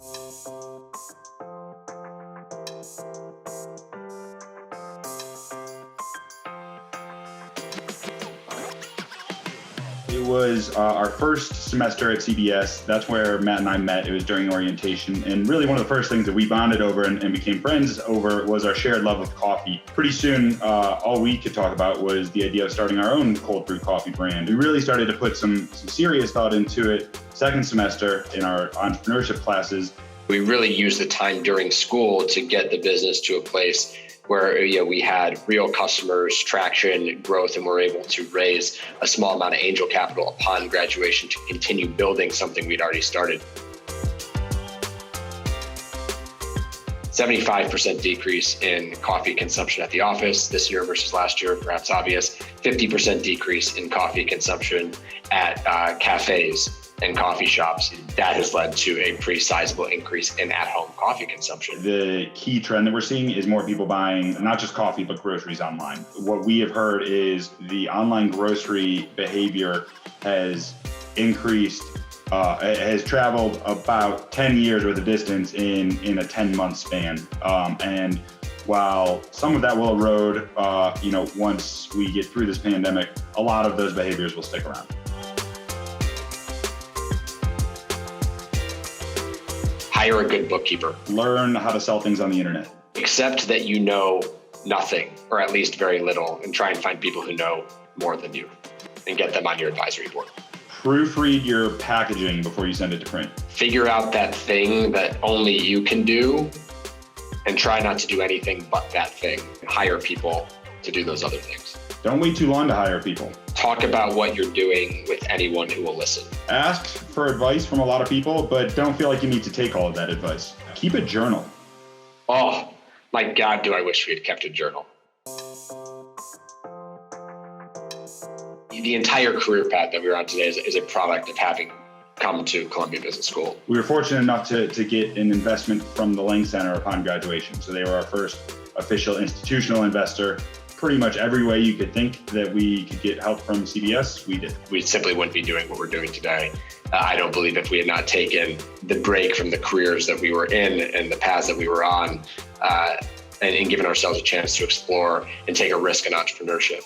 It was our first semester at CBS. That's where Matt and I met. It was during orientation. And really one of the first things that we bonded over and became friends over was our shared love of coffee. Pretty soon, all we could talk about was the idea of starting our own cold brew coffee brand. We really started to put some serious thought into it second semester in our entrepreneurship classes. We really used the time during school to get the business to a place where we had real customers, traction, growth, and we're able to raise a small amount of angel capital upon graduation to continue building something we'd already started. 75% decrease in coffee consumption at the office this year versus last year, perhaps obvious. 50% decrease in coffee consumption at cafes and coffee shops. That has led to a pretty sizable increase in at-home coffee consumption. The key trend that we're seeing is more people buying not just coffee, but groceries online. What we have heard is the online grocery behavior has increased, has traveled about 10 years worth of distance in a 10-month span. And while some of that will erode, once we get through this pandemic, a lot of those behaviors will stick around. Hire a good bookkeeper. Learn how to sell things on the internet. Accept that you know nothing, or at least very little, and try and find people who know more than you and get them on your advisory board. Proofread your packaging before you send it to print. Figure out that thing that only you can do and try not to do anything but that thing. Hire people to do those other things. Don't wait too long to hire people. Talk about what you're doing with anyone who will listen. Ask for advice from a lot of people, but don't feel like you need to take all of that advice. Keep a journal. Oh, my God, do I wish we had kept a journal. The entire career path that we're on today is a product of having come to Columbia Business School. We were fortunate enough to get an investment from the Lang Center upon graduation. So they were our first official institutional investor. Pretty much every way you could think that we could get help from CBS, we did. We simply wouldn't be doing what we're doing today. I don't believe if we had not taken the break from the careers that we were in and the paths that we were on, and given ourselves a chance to explore and take a risk in entrepreneurship.